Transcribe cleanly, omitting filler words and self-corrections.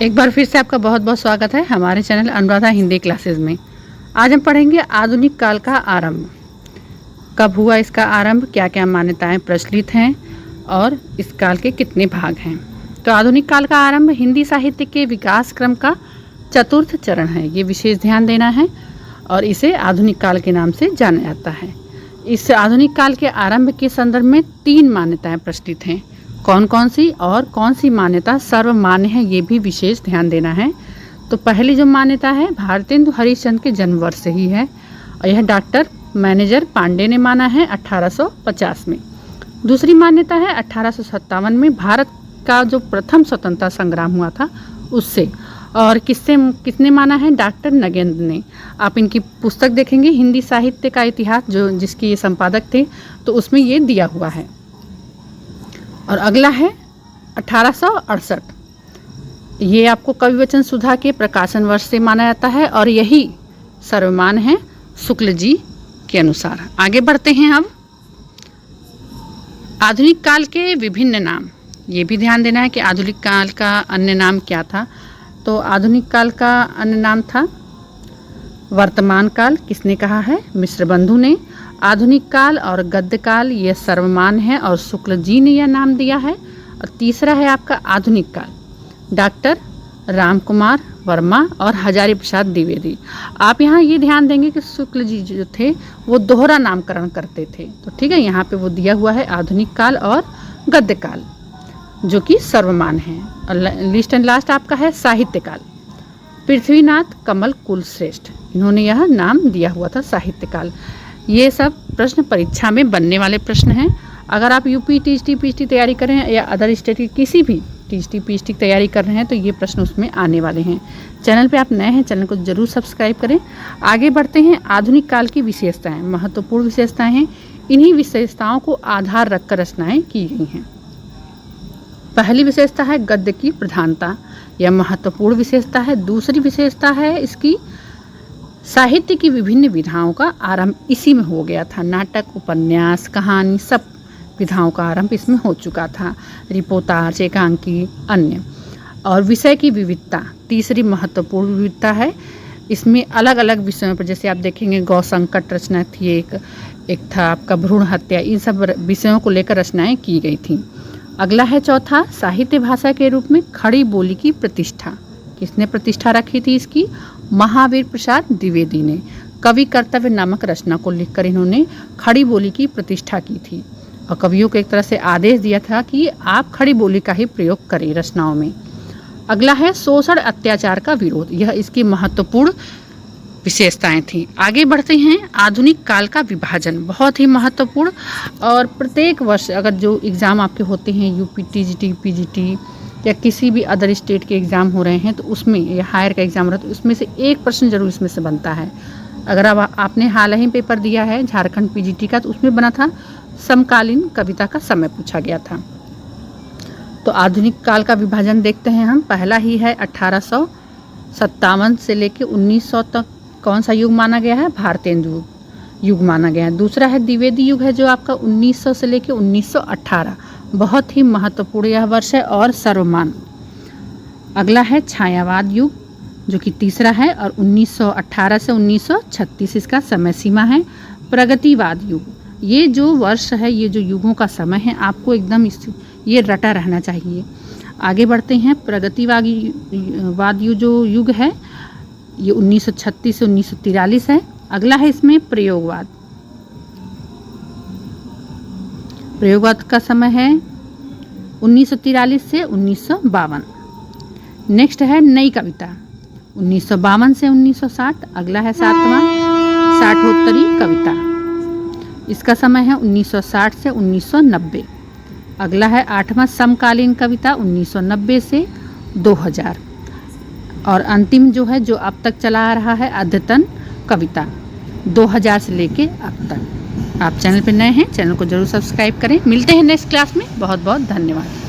एक बार फिर से आपका बहुत बहुत स्वागत है हमारे चैनल अनुराधा हिंदी क्लासेस में। आज हम पढ़ेंगे आधुनिक काल का आरंभ। कब हुआ इसका आरंभ, क्या क्या मान्यताएं प्रचलित हैं और इस काल के कितने भाग हैं। तो आधुनिक काल का आरंभ हिंदी साहित्य के विकास क्रम का चतुर्थ चरण है। ये विशेष ध्यान देना है और इसे आधुनिक काल के नाम से जाना जाता है। इस आधुनिक काल के आरंभ के संदर्भ में 3 मान्यताएं प्रचलित हैं। कौन कौन सी और कौन सी मान्यता सर्वमान्य है, ये भी विशेष ध्यान देना है। तो पहली जो मान्यता है भारतेंदु हरिश्चंद्र के जन्म वर्ष से ही है और यह डॉक्टर मैनेजर पांडे ने माना है 1850 में। दूसरी मान्यता है 1857 में भारत का जो प्रथम स्वतंत्रता संग्राम हुआ था उससे, और किसने माना है, डॉक्टर नगेंद्र ने। आप इनकी पुस्तक देखेंगे हिंदी साहित्य का इतिहास, जो जिसके ये संपादक थे, तो उसमें ये दिया हुआ है। और अगला है 1868, ये आपको कवि वचन सुधा के प्रकाशन वर्ष से माना जाता है और यही सर्वमान्य है शुक्ल जी के अनुसार। आगे बढ़ते हैं। अब आधुनिक काल के विभिन्न नाम, ये भी ध्यान देना है कि आधुनिक काल का अन्य नाम क्या था। तो आधुनिक काल का अन्य नाम था वर्तमान काल। किसने कहा है, मिश्र बंधु ने। आधुनिक काल और गद्य काल ये सर्वमान्य है और शुक्ल जी ने यह नाम दिया है। और तीसरा है आपका आधुनिक काल, डॉक्टर राम कुमार वर्मा और हजारी प्रसाद द्विवेदी। आप यहाँ ये ध्यान देंगे कि शुक्ल जी जो थे वो दोहरा नामकरण करते थे, तो ठीक है, यहाँ पे वो दिया हुआ है आधुनिक काल और गद्य काल जो कि सर्वमान्य है। और लिस्ट एंड लास्ट आपका है साहित्य काल, पृथ्वीनाथ कमल कुलश्रेष्ठ, इन्होंने यह नाम दिया हुआ था साहित्य काल। ये सब प्रश्न परीक्षा में बनने वाले प्रश्न हैं। अगर आप यूपी टीजीटी पीजीटी तैयारी कर रहे हैं या अदर स्टेट की किसी भी टीजीटी पीजीटी तैयारी कर रहे हैं तो ये प्रश्न उसमें आने वाले हैं। चैनल पे आप नए हैं, चैनल को जरूर सब्सक्राइब करें। आगे बढ़ते हैं। आधुनिक काल की विशेषताएं, महत्वपूर्ण विशेषताएं हैं। इन्हीं विशेषताओं को आधार रखकर रचनाएं की गई हैं। पहली विशेषता है गद्य की प्रधानता, यह महत्वपूर्ण विशेषता है। दूसरी विशेषता है इसकी साहित्य की विभिन्न विधाओं का आरंभ इसी में हो गया था। नाटक, उपन्यास, कहानी, सब विधाओं का आरंभ इसमें हो चुका था। रिपोर्टाज, एकांकी, अन्य। और विषय की विविधता तीसरी महत्वपूर्ण विविधता है। इसमें अलग अलग विषयों पर, जैसे आप देखेंगे गौ संकट रचना थी, एक था आपका भ्रूण हत्या, इन सब विषयों को लेकर रचनाएं की गई थी। अगला है चौथा, साहित्य भाषा के रूप में खड़ी बोली की प्रतिष्ठा। किसने प्रतिष्ठा रखी थी इसकी, महावीर प्रसाद द्विवेदी ने। कवि कर्तव्य नामक रचना को लिखकर इन्होंने खड़ी बोली की प्रतिष्ठा की थी और कवियों को एक तरह से आदेश दिया था कि आप खड़ी बोली का ही प्रयोग करें रचनाओं में। अगला है शोषण अत्याचार का विरोध, यह इसकी महत्वपूर्ण विशेषताएं थी। आगे बढ़ते हैं। आधुनिक काल का विभाजन बहुत ही महत्वपूर्ण, और प्रत्येक वर्ष अगर जो एग्ज़ाम आपके होते हैं यूपी टीजीटी पीजीटी या किसी भी अदर स्टेट के एग्ज़ाम हो रहे हैं तो उसमें, या हायर का एग्ज़ाम हो रहा है तो उसमें से एक प्रश्न जरूर इसमें से बनता है। अगर अब आपने हाल ही पेपर दिया है झारखंड पीजीटी का, तो उसमें बना था समकालीन कविता का समय पूछा गया था। तो आधुनिक काल का विभाजन देखते हैं हम। पहला ही है 1857 से लेकर 1900 तक कौन सा युग माना गया है, भारतेंदु युग माना गया है। दूसरा है द्विवेदी युग है जो आपका 1900 से लेकर 1918, बहुत ही महत्वपूर्ण यह वर्ष है और सर्वमान्य। अगला है छायावाद युग जो कि तीसरा है और 1918 से 1936 इसका समय सीमा है। प्रगतिवाद युग, ये जो वर्ष है, ये जो युगों का समय है, आपको एकदम ये रटा रहना चाहिए। आगे बढ़ते हैं। प्रगतिवाद जो युग है ये 1936 से 1943 है। अगला है इसमें प्रयोगवाद। प्रयोगवाद का समय है 1943 से 1952। नेक्स्ट है नई कविता 1952 से 1960। अगला है 7वां साठोत्तरी कविता, इसका समय है 1960 से 1990। अगला है 8वां समकालीन कविता 1990 से 2000। और अंतिम जो है, जो अब तक चला आ रहा है, अद्यतन कविता 2000 से लेके अब तक। आप चैनल पर नए हैं, चैनल को जरूर सब्सक्राइब करें। मिलते हैं नेक्स्ट क्लास में। बहुत बहुत धन्यवाद।